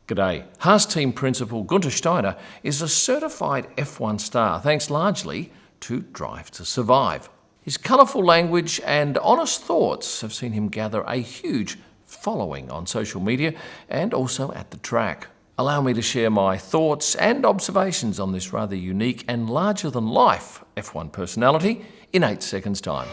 G'day. Haas team principal Guenther Steiner is a certified F1 star thanks largely to Drive to Survive. His colourful language and honest thoughts have seen him gather a huge following on social media and also at the track. Allow me to share my thoughts and observations on this rather unique and larger-than-life F1 personality in 8 seconds' time.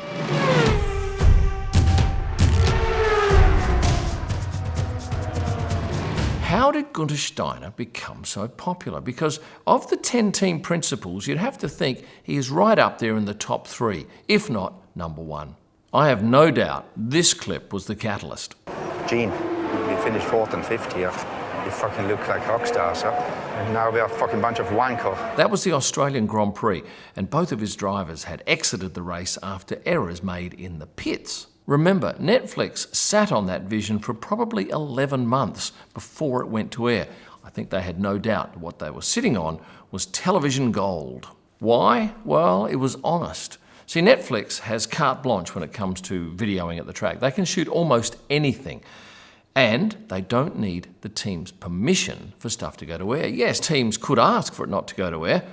How did Guenther Steiner become so popular? Because of the 10 team principals, you'd have to think he is right up there in the top 3, if not number 1. I have no doubt this clip was the catalyst. Gene, we finished 4th and 5th here. We fucking look like rock stars, huh? And now we are a fucking bunch of wanker. That was the Australian Grand Prix, and both of his drivers had exited the race after errors made in the pits. Remember, Netflix sat on that vision for probably 11 months before it went to air. I think they had no doubt that what they were sitting on was television gold. Why? Well, it was honest. See, Netflix has carte blanche when it comes to videoing at the track. They can shoot almost anything. And they don't need the team's permission for stuff to go to air. Yes, teams could ask for it not to go to air,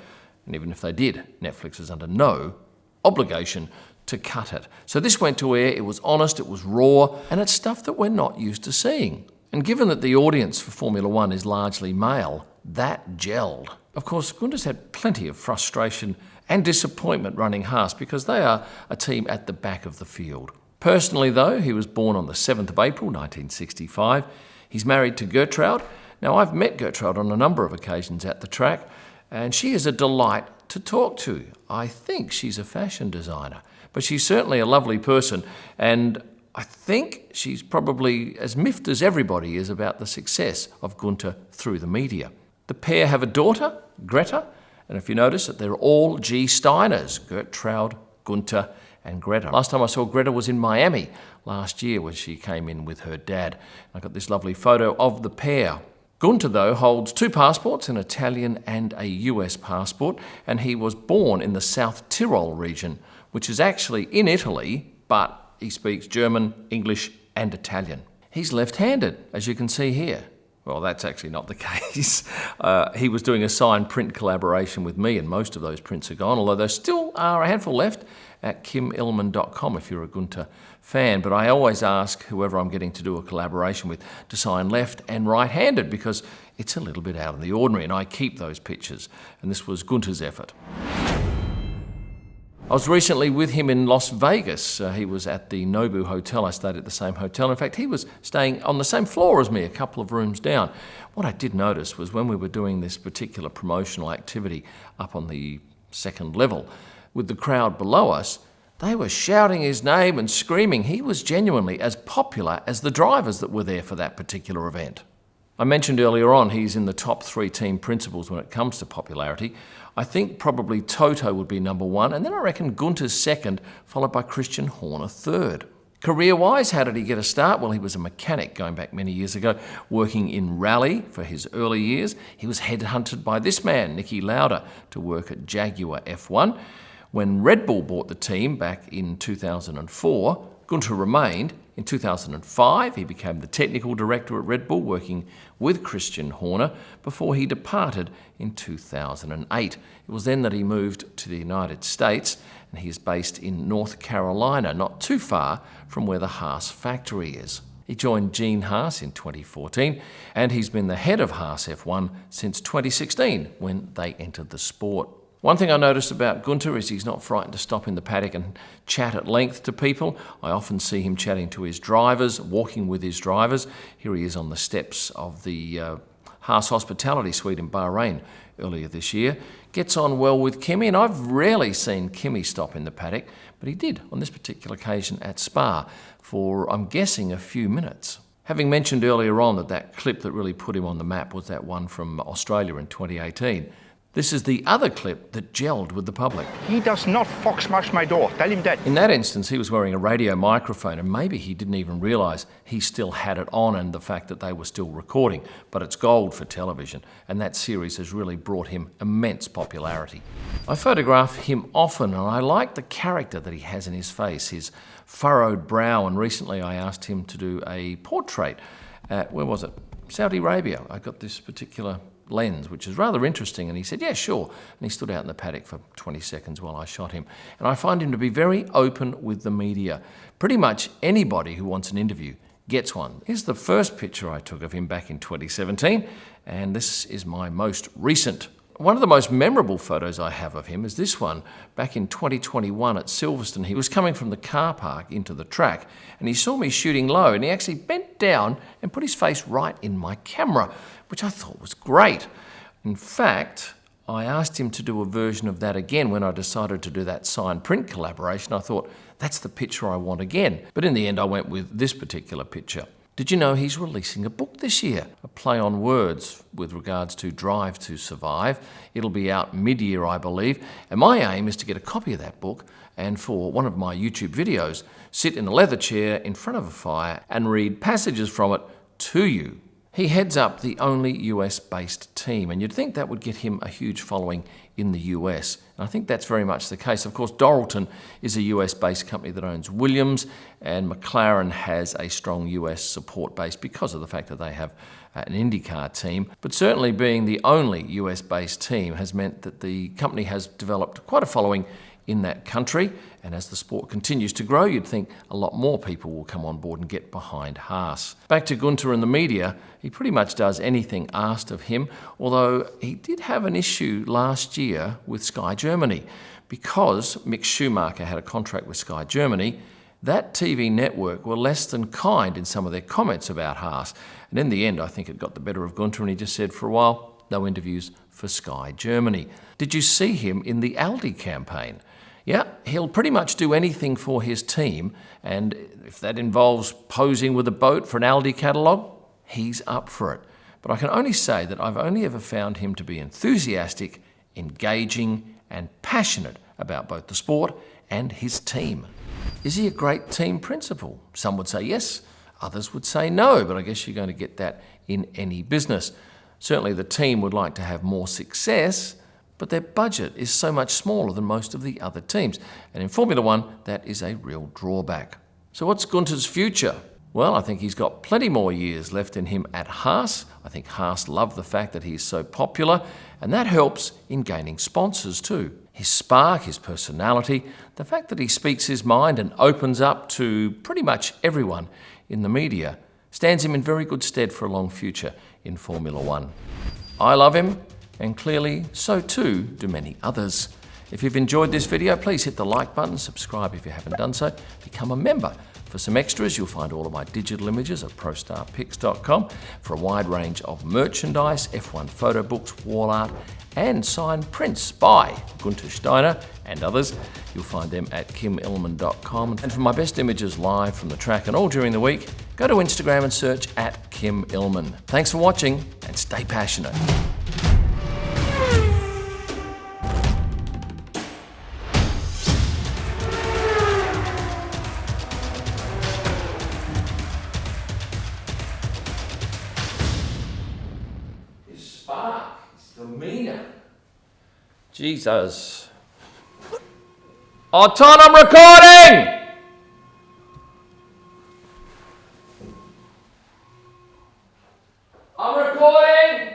and even if they did, Netflix is under no obligation to cut it. So this went to air, it was honest, it was raw, and it's stuff that we're not used to seeing. And given that the audience for Formula One is largely male, that gelled. Of course, Guenther's had plenty of frustration and disappointment running Haas because they are a team at the back of the field. Personally though, he was born on the 7th of April 1965. He's married to Gertrude. Now I've met Gertrude on a number of occasions at the track, and she is a delight to talk to. I think she's a fashion designer, but she's certainly a lovely person, and I think she's probably as miffed as everybody is about the success of Guenther through the media. The pair have a daughter, Greta, and if you notice that they're all G. Steiners, Gertrude, Guenther, and Greta. Last time I saw Greta was in Miami last year when she came in with her dad. I got this lovely photo of the pair. Guenther, though, holds 2 passports, an Italian and a US passport, and he was born in the South Tyrol region, which is actually in Italy, but he speaks German, English, and Italian. He's left-handed, as you can see here. Well, that's actually not the case. He was doing a signed print collaboration with me, and most of those prints are gone, although there still are a handful left at kimillman.com if you're a Guenther fan. But I always ask whoever I'm getting to do a collaboration with to sign left and right-handed because it's a little bit out of the ordinary, and I keep those pictures. And this was Guenther's effort. I was recently with him in Las Vegas. He was at the Nobu Hotel. I stayed at the same hotel. In fact, he was staying on the same floor as me, a couple of rooms down. What I did notice was when we were doing this particular promotional activity up on the 2nd level, with the crowd below us, they were shouting his name and screaming. He was genuinely as popular as the drivers that were there for that particular event. I mentioned earlier on he's in the top 3 team principals when it comes to popularity. I think probably Toto would be number 1, and then I reckon Guenther's 2nd, followed by Christian Horner 3rd. Career-wise, how did he get a start? Well, he was a mechanic going back many years ago, working in rally for his early years. He was headhunted by this man, Niki Lauda, to work at Jaguar F1. When Red Bull bought the team back in 2004, Guenther remained. In 2005, he became the technical director at Red Bull, working with Christian Horner, before he departed in 2008. It was then that he moved to the United States, and he is based in North Carolina, not too far from where the Haas factory is. He joined Gene Haas in 2014, and he's been the head of Haas F1 since 2016, when they entered the sport. One thing I noticed about Guenther is he's not frightened to stop in the paddock and chat at length to people. I often see him chatting to his drivers, walking with his drivers. Here he is on the steps of the Haas Hospitality Suite in Bahrain earlier this year. Gets on well with Kimi, and I've rarely seen Kimi stop in the paddock, but he did on this particular occasion at Spa for, I'm guessing, a few minutes. Having mentioned earlier on that clip that really put him on the map was that one from Australia in 2018. This is the other clip that gelled with the public. He does not fox smash my door. Tell him that. In that instance, he was wearing a radio microphone, and maybe he didn't even realise he still had it on and the fact that they were still recording. But it's gold for television, and that series has really brought him immense popularity. I photograph him often, and I like the character that he has in his face, his furrowed brow, and recently I asked him to do a portrait at, where was it? Saudi Arabia. I got this particular lens, which is rather interesting. And he said, yeah, sure. And he stood out in the paddock for 20 seconds while I shot him. And I find him to be very open with the media. Pretty much anybody who wants an interview gets one. Here's the first picture I took of him back in 2017, and this is my most recent. One of the most memorable photos I have of him is this one back in 2021 at Silverstone. He was coming from the car park into the track, and he saw me shooting low, and he actually bent down and put his face right in my camera, which I thought was great. In fact, I asked him to do a version of that again when I decided to do that sign print collaboration. I thought, that's the picture I want again. But in the end, I went with this particular picture. Did you know he's releasing a book this year? A play on words with regards to Drive to Survive. It'll be out mid-year, I believe. And my aim is to get a copy of that book and for one of my YouTube videos, sit in a leather chair in front of a fire and read passages from it to you. He heads up the only US-based team, and you'd think that would get him a huge following in the US. And I think that's very much the case. Of course, Doralton is a US-based company that owns Williams, and McLaren has a strong US support base because of the fact that they have an IndyCar team. But certainly being the only US-based team has meant that the company has developed quite a following in that country, and as the sport continues to grow, you'd think a lot more people will come on board and get behind Haas. Back to Guenther and the media, he pretty much does anything asked of him, although he did have an issue last year with Sky Germany. Because Mick Schumacher had a contract with Sky Germany, that TV network were less than kind in some of their comments about Haas. And in the end, I think it got the better of Guenther, and he just said for a while, no interviews for Sky Germany. Did you see him in the Aldi campaign? Yeah, he'll pretty much do anything for his team, and if that involves posing with a boat for an Aldi catalogue, he's up for it. But I can only say that I've only ever found him to be enthusiastic, engaging, and passionate about both the sport and his team. Is he a great team principal? Some would say yes, others would say no, but I guess you're going to get that in any business. Certainly the team would like to have more success, but their budget is so much smaller than most of the other teams. And in Formula One, that is a real drawback. So what's Guenther's future? Well, I think he's got plenty more years left in him at Haas. I think Haas love the fact that he's so popular, and that helps in gaining sponsors too. His spark, his personality, the fact that he speaks his mind and opens up to pretty much everyone in the media stands him in very good stead for a long future in Formula One. I love him, and clearly so too do many others. If you've enjoyed this video, please hit the like button, subscribe if you haven't done so, become a member. For some extras, you'll find all of my digital images at prostarpics.com for a wide range of merchandise, F1 photo books, wall art, and signed prints by Guenther Steiner and others. You'll find them at kimillman.com. And for my best images live from the track and all during the week, go to Instagram and search at Kim Illman. Thanks for watching, and stay passionate. Spark, his demeanor. Jesus. Oh, Todd, I'm recording! I'm recording!